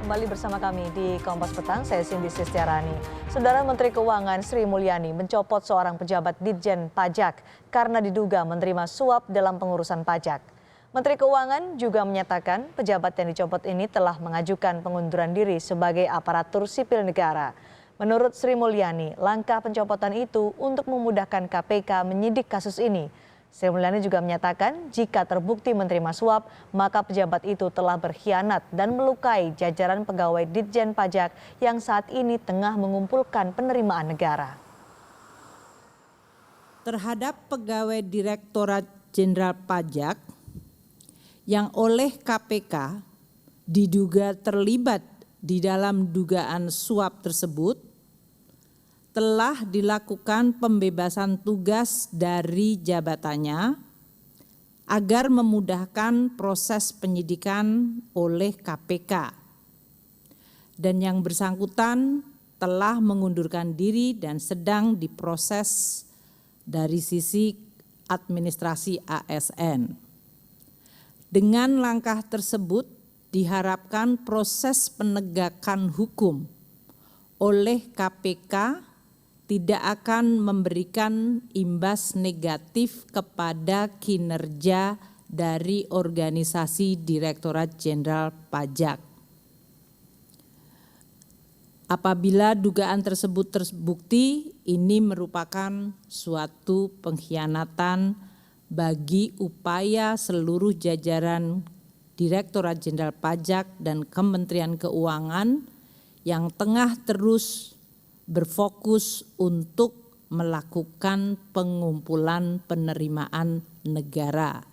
Kembali bersama kami di Kompas Petang, saya Cindy Sistiarani. Saudara Menteri Keuangan Sri Mulyani mencopot seorang pejabat Ditjen Pajak karena diduga menerima suap dalam pengurusan pajak. Menteri Keuangan juga menyatakan pejabat yang dicopot ini telah mengajukan pengunduran diri sebagai aparatur sipil negara. Menurut Sri Mulyani, langkah pencopotan itu untuk memudahkan KPK menyidik kasus ini. Sri Mulyani juga menyatakan jika terbukti menerima suap, maka pejabat itu telah berkhianat dan melukai jajaran pegawai Ditjen Pajak yang saat ini tengah mengumpulkan penerimaan negara. Terhadap pegawai Direktorat Jenderal Pajak yang oleh KPK diduga terlibat di dalam dugaan suap tersebut, telah dilakukan pembebasan tugas dari jabatannya agar memudahkan proses penyidikan oleh KPK. Dan yang bersangkutan telah mengundurkan diri dan sedang diproses dari sisi administrasi ASN. Dengan langkah tersebut diharapkan proses penegakan hukum oleh KPK tidak akan memberikan imbas negatif kepada kinerja dari organisasi Direktorat Jenderal Pajak. Apabila dugaan tersebut terbukti, ini merupakan suatu pengkhianatan bagi upaya seluruh jajaran Direktorat Jenderal Pajak dan Kementerian Keuangan yang tengah terus berfokus untuk melakukan pengumpulan penerimaan negara.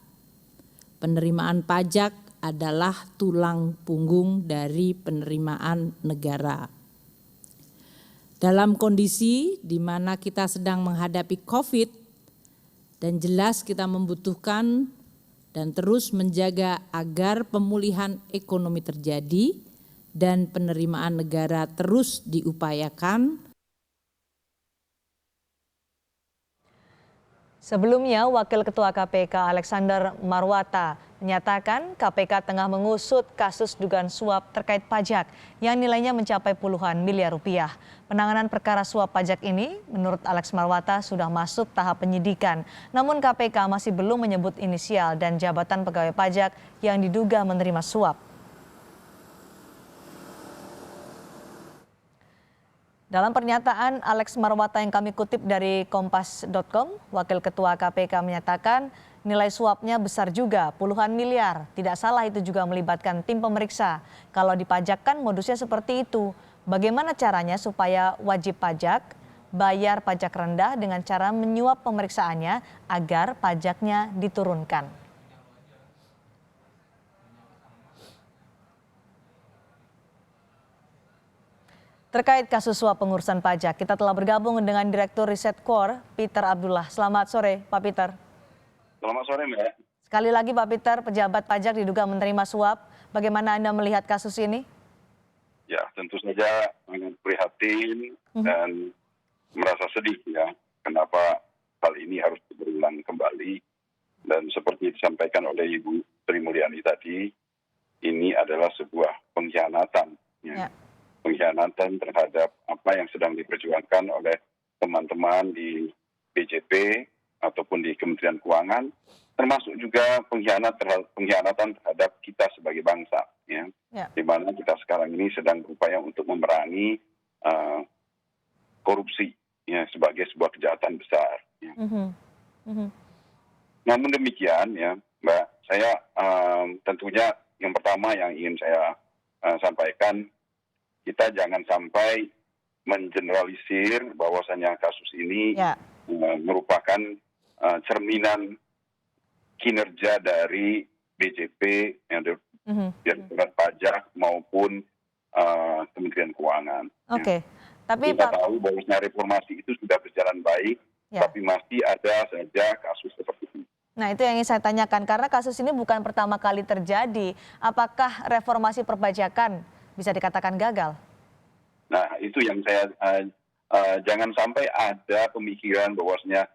Penerimaan pajak adalah tulang punggung dari penerimaan negara. Dalam kondisi di mana kita sedang menghadapi COVID dan jelas kita membutuhkan dan terus menjaga agar pemulihan ekonomi terjadi dan penerimaan negara terus diupayakan. Sebelumnya, Wakil Ketua KPK Alexander Marwata menyatakan KPK tengah mengusut kasus dugaan suap terkait pajak yang nilainya mencapai puluhan miliar rupiah. Penanganan perkara suap pajak ini, menurut Alex Marwata, sudah masuk tahap penyidikan. Namun KPK masih belum menyebut inisial dan jabatan pegawai pajak yang diduga menerima suap. Dalam pernyataan Alex Marwata yang kami kutip dari kompas.com, Wakil Ketua KPK menyatakan nilai suapnya besar juga, puluhan miliar. Tidak salah itu juga melibatkan tim pemeriksa. Kalau dipajakkan modusnya seperti itu. Bagaimana caranya supaya wajib pajak bayar pajak rendah dengan cara menyuap pemeriksaannya agar pajaknya diturunkan. Terkait kasus suap pengurusan pajak, kita telah bergabung dengan Direktur Riset Core, Peter Abdullah. Selamat sore, Pak Peter. Selamat sore, Mbak. Sekali lagi, Pak Peter, pejabat pajak diduga menerima suap. Bagaimana Anda melihat kasus ini? Ya, tentu saja prihatin dan merasa sedih ya, kenapa hal ini harus berulang kembali. Dan seperti disampaikan oleh Ibu Sri Mulyani tadi, ini adalah sebuah pengkhianatan. Ya. Pengkhianatan terhadap apa yang sedang diperjuangkan oleh teman-teman di BJP ataupun di Kementerian Keuangan, termasuk juga pengkhianatan terhadap kita sebagai bangsa, ya. Di mana kita sekarang ini sedang berupaya untuk memerangi korupsi, ya, sebagai sebuah kejahatan besar. Ya. Namun demikian, ya, Mbak, saya tentunya yang pertama yang ingin saya sampaikan, kita jangan sampai mengeneralisir bahwasannya kasus ini merupakan cerminan kinerja dari BJP, Direktorat Pajak maupun Kementerian Keuangan. Oke. Tapi kita tahu bahwa reformasi itu sudah berjalan baik, tapi masih ada saja kasus seperti ini. Nah, itu yang ingin saya tanyakan, karena kasus ini bukan pertama kali terjadi. Apakah reformasi perpajakan bisa dikatakan gagal? Nah, itu yang saya jangan sampai ada pemikiran bahwasanya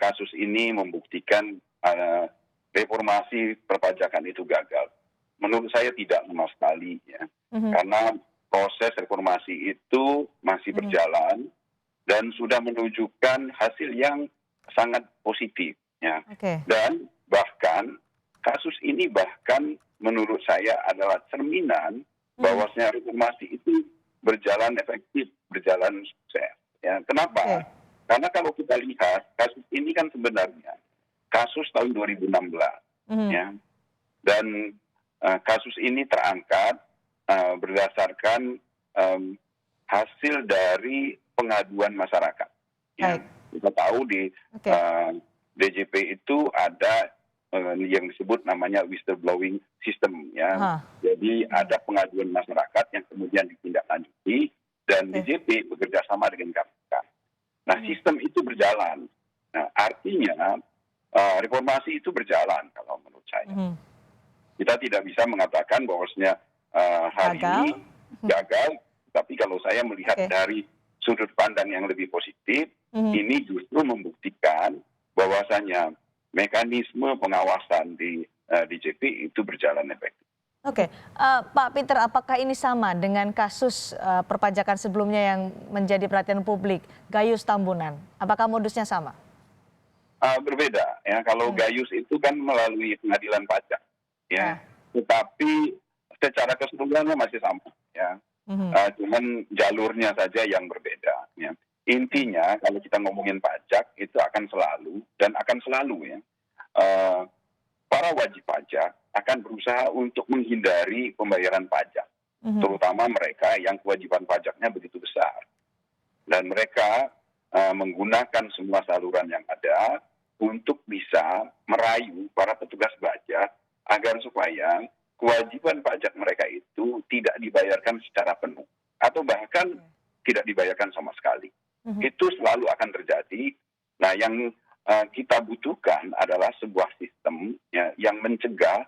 kasus ini membuktikan reformasi perpajakan itu gagal. Menurut saya tidak sama sekali. Ya. karena proses reformasi itu masih berjalan dan sudah menunjukkan hasil yang sangat positif. Ya. Oke. Dan bahkan kasus ini bahkan menurut saya adalah cerminan bahwasanya reformasi itu berjalan efektif, berjalan sukses. Ya. Kenapa? Oke. Karena kalau kita lihat kasus ini kan sebenarnya kasus tahun 2016, ya. Dan kasus ini terangkat berdasarkan hasil dari pengaduan masyarakat. Ya. Baik. Kita tahu di Oke. DJP itu ada yang disebut namanya whistleblowing system, ya. Aha. Jadi ada pengaduan masyarakat yang kemudian ditindaklanjuti dan Oke. DJP bekerja sama dengan KPK. Nah, sistem itu berjalan. Nah, artinya reformasi itu berjalan kalau menurut saya. Kita tidak bisa mengatakan bahwasanya hari Gagal. ini gagal, tapi kalau saya melihat Oke. dari sudut pandang yang lebih positif, ini justru membuktikan bahwasanya mekanisme pengawasan di DJP itu berjalan efektif. Oke, Pak Peter, apakah ini sama dengan kasus perpajakan sebelumnya yang menjadi perhatian publik, Gayus Tambunan? Apakah modusnya sama? Berbeda, ya. Kalau Gayus itu kan melalui pengadilan pajak, ya. Tetapi secara keseluruhannya masih sama, ya. Cuman jalurnya saja yang berbeda, ya. Intinya kalau kita ngomongin pajak itu akan selalu dan akan selalu, ya. Para wajib pajak akan berusaha untuk menghindari pembayaran pajak, terutama mereka yang kewajiban pajaknya begitu besar. Dan mereka menggunakan semua saluran yang ada untuk bisa merayu para petugas pajak agar supaya kewajiban pajak mereka itu tidak dibayarkan secara penuh atau bahkan tidak dibayarkan sama sekali. Itu selalu akan terjadi. Nah, yang kita butuhkan adalah sebuah sistem, ya, yang mencegah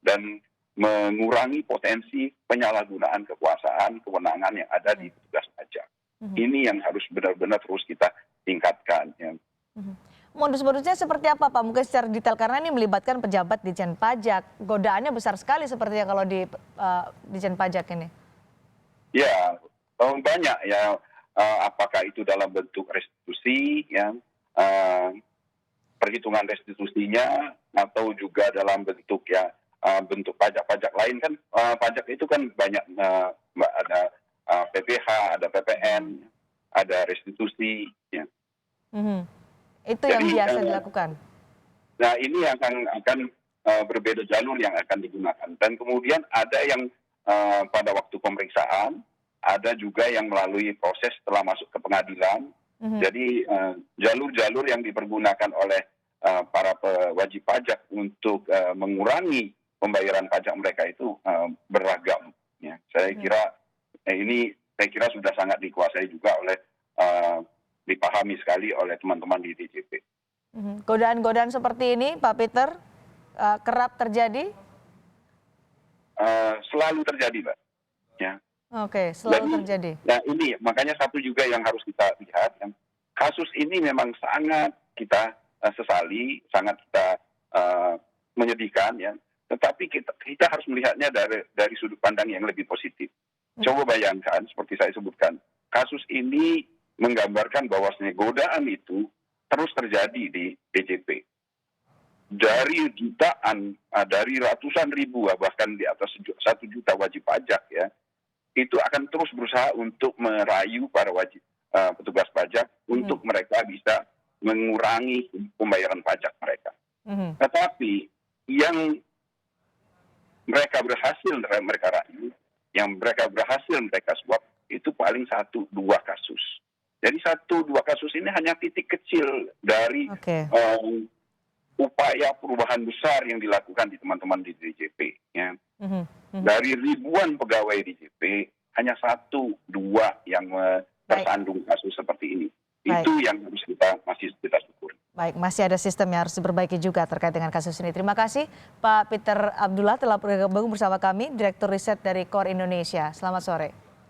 dan mengurangi potensi penyalahgunaan kekuasaan, kewenangan yang ada di petugas pajak. Ini yang harus benar-benar terus kita tingkatkan. Ya. Modus-modusnya seperti apa, Pak? Mungkin secara detail, karena ini melibatkan pejabat Ditjen Pajak. Godaannya besar sekali sepertinya kalau di Ditjen Pajak ini. Ya, banyak, ya. Apakah itu dalam bentuk restitusi, ya, perhitungan restitusinya, atau juga dalam bentuk, ya, bentuk pajak-pajak lain kan. Pajak itu kan banyak, Mbak, ada PPH, ada PPN, ada restitusi, ya. Itu yang biasa dilakukan. Nah, ini yang akan berbeda jalur yang akan digunakan. Dan kemudian ada yang pada waktu pemeriksaan, ada juga yang melalui proses setelah masuk ke pengadilan. Jadi jalur-jalur yang dipergunakan oleh para wajib pajak untuk mengurangi pembayaran pajak mereka itu beragam. Ya. Saya kira sudah sangat dikuasai juga oleh dipahami sekali oleh teman-teman di DJP. Godaan-godaan seperti ini, Pak Peter, kerap terjadi? Selalu terjadi, Mbak. Ya. Oke, selalu terjadi. Nah, ini makanya satu juga yang harus kita lihat, ya. Kasus ini memang sangat kita sesali, sangat kita menyedihkan, ya. Tetapi kita harus melihatnya dari sudut pandang yang lebih positif. Coba bayangkan, seperti saya sebutkan, kasus ini menggambarkan bahwasanya godaan itu terus terjadi di DJP. Dari jutaan, dari ratusan ribu, bahkan di atas 1 juta wajib pajak, ya, itu akan terus berusaha untuk merayu para petugas pajak untuk mereka bisa mengurangi pembayaran pajak mereka. Tetapi yang mereka rayu, yang mereka berhasil mereka suap, itu paling 1-2 kasus. Jadi 1-2 kasus ini hanya titik kecil dari upaya perubahan besar yang dilakukan di teman-teman di DJP. Ya. Dari ribuan pegawai DJP, hanya 1-2 yang tersandung kasus seperti ini. Itu yang harus masih kita syukuri. Baik, masih ada sistem yang harus diperbaiki juga terkait dengan kasus ini. Terima kasih Pak Peter Abdullah telah bergabung bersama kami, Direktur Riset dari KOR Indonesia. Selamat sore.